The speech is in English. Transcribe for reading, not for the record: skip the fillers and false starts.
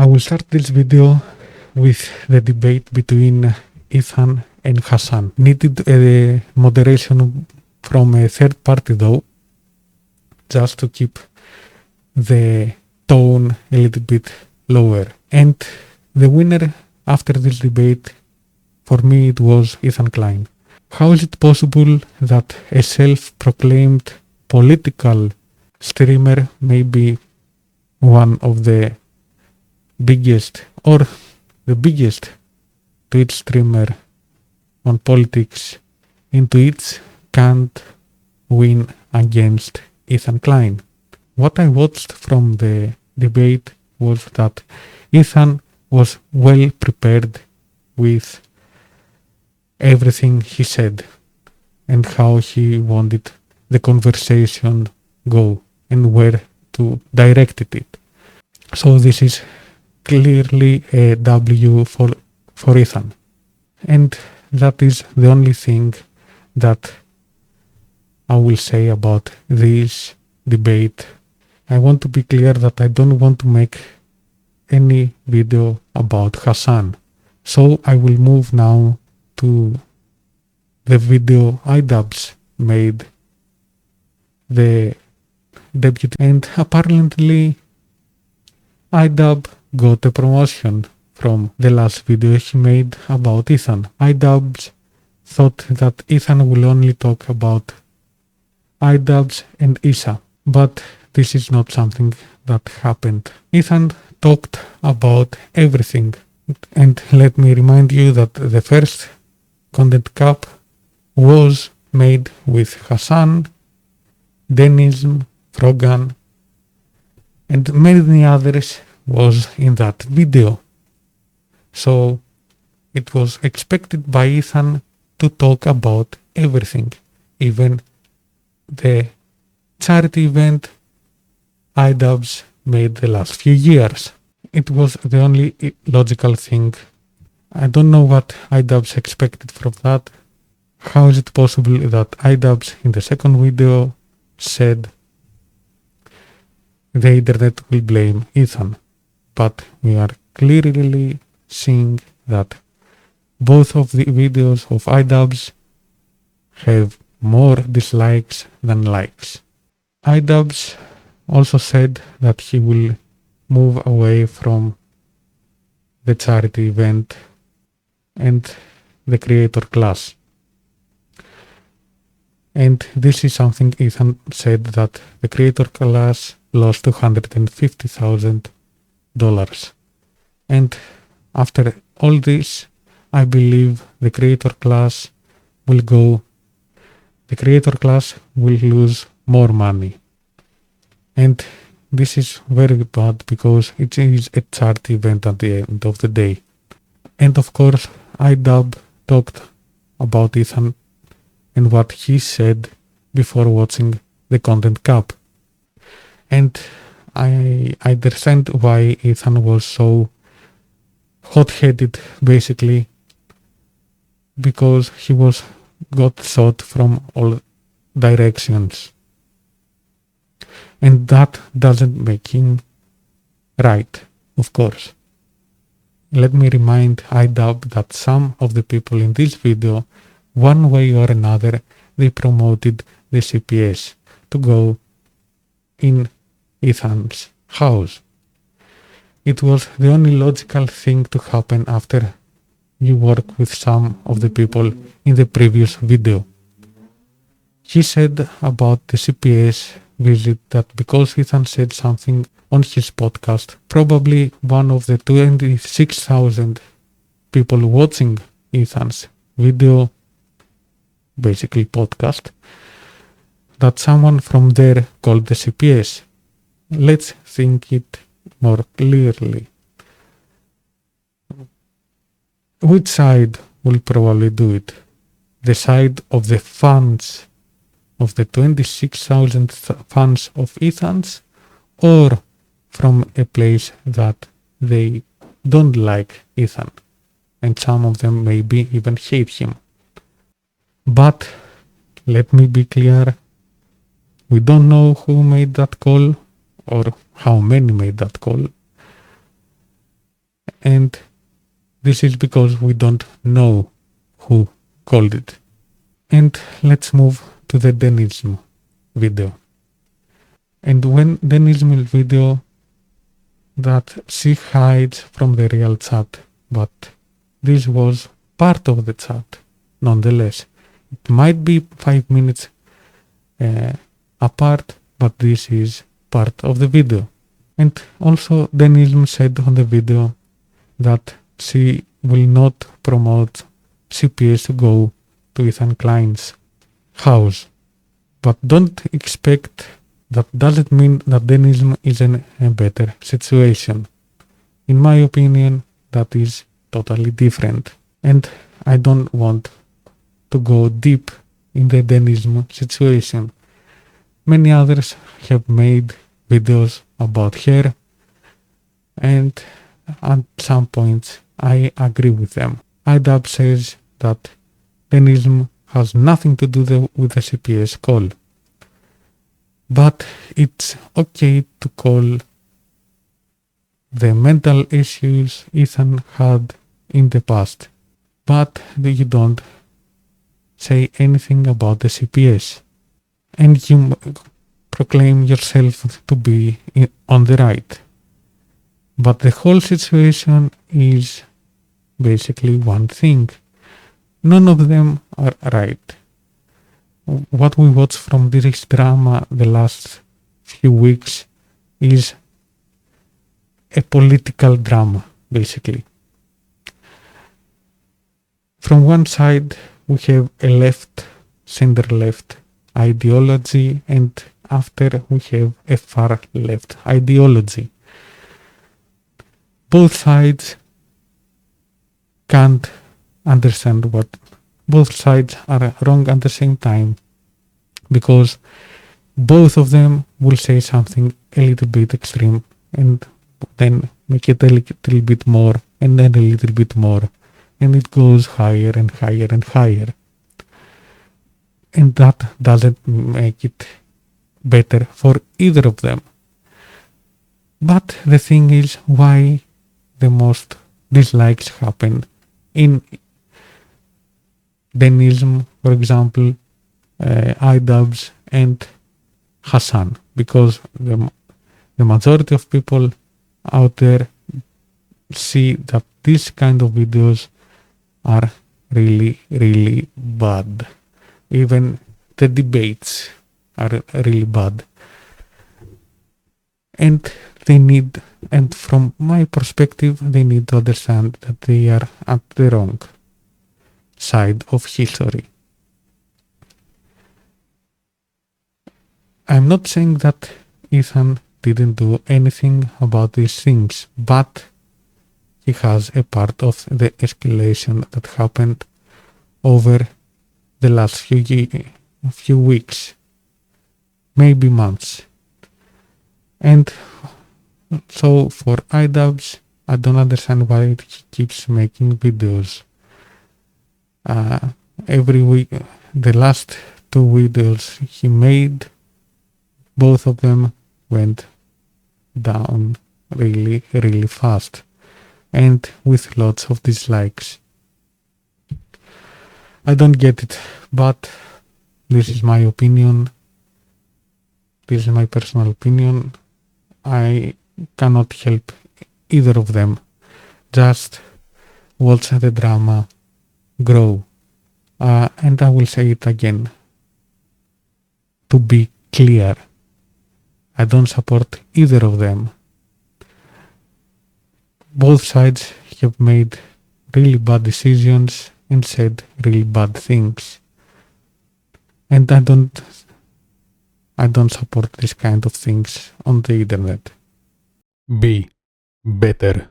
I will start this video with the debate between Ethan and Hasan. Needed a moderation from a third party though, just to keep the tone a little bit lower. And the winner after this debate, for me, it was Ethan Klein. How is it possible that a self-proclaimed political streamer, maybe one of the biggest or the biggest Twitch streamer on politics in Twitch, can't win against Ethan Klein? What I watched from the debate was that Ethan was well prepared with everything he said and how he wanted the conversation go and where to direct it. So this is clearly a W for Ethan. And that is the only thing that I will say about this debate. I want to be clear that I don't want to make any video about Hasan. So I will move now to the video iDubbbz made, the debut, and apparently iDubbbz got a promotion from the last video he made about Ethan. iDubbbz thought that Ethan will only talk about iDubbbz and Isa, but this is not something that happened. Ethan talked about everything, and let me remind you that the first content cap was made with Hasan, Denism, Frogan, and many others was in that video. So it was expected by Ethan to talk about everything, even the charity event iDubbbz made the last few years. It was the only logical thing. I don't know what iDubbbz expected from that. How is it possible that iDubbbz in the second video said the internet will blame Ethan? But we are clearly seeing that both of the videos of iDubbbz have more dislikes than likes. iDubbbz also said that he will move away from the charity event and the creator class. And this is something Ethan said, that the creator class lost $250,000. And after all this, I believe the creator class will lose more money. And this is very bad because it is a charity event at the end of the day. And of course, iDubbbz talked about Ethan and what he said before watching the content cap. And I understand why Ethan was so hot-headed, basically, because he got shot from all directions. And that doesn't make him right, of course. Let me remind iDubbbz that some of the people in this video, one way or another, they promoted the CPS to go in Ethan's house. It was the only logical thing to happen after you work with some of the people in the previous video. He said about the CPS visit that because Ethan said something on his podcast, probably one of the 26,000 people watching Ethan's video, basically podcast, that someone from there called the CPS. Let's think it more clearly. Which side will probably do it? The side of the fans, of the 26,000 fans of Ethan's, or from a place that they don't like Ethan, and some of them maybe even hate him? But let me be clear, we don't know who made that call or how many made that call. And this is because we don't know who called it. And let's move to the denism video. And when denism video that she hides from the real chat, but this was part of the chat nonetheless. It might be 5 minutes apart, but this is part of the video. And also denism said on the video that she will not promote CPS to go to Ethan Klein's house. But don't expect that doesn't mean that denism is in a better situation. In my opinion, that is totally different. And I don't want to go deep in the denism situation. Many others have made videos about her, and at some points I agree with them. IDAB says that denism has nothing to do with the CPS call. But it's okay to call the mental issues Ethan had in the past. But you don't say anything about the CPS. And you proclaim yourself to be on the right. But the whole situation is basically one thing. None of them are right. What we watched from this drama the last few weeks is a political drama, basically. From one side, we have a left, center-left ideology, and after we have a far-left ideology. Both sides can't understand what both sides are wrong at the same time, because both of them will say something a little bit extreme and then make it a little bit more and then a little bit more, and it goes higher and higher and higher, and that doesn't make it better for either of them. But the thing is, why the most dislikes happen in denism, for example, IDABs and Hasan, because the majority of people out there see that these kind of videos are really, really bad. Even the debates are really bad. And from my perspective, they need to understand that they are at the wrong side of history. I'm not saying that Ethan didn't do anything about these things, but he has a part of the escalation that happened over the last few weeks, maybe months. And so for IDABs, I don't understand why he keeps making videos. Every week, the last 2 videos he made, both of them went down really, really fast and with lots of dislikes. I don't get it, but this is my opinion. This is my personal opinion. I cannot help either of them. Just watch the drama grow. And I will say it again. To be clear, I don't support either of them. Both sides have made really bad decisions and said really bad things. And I don't support this kind of things on the internet. Be better.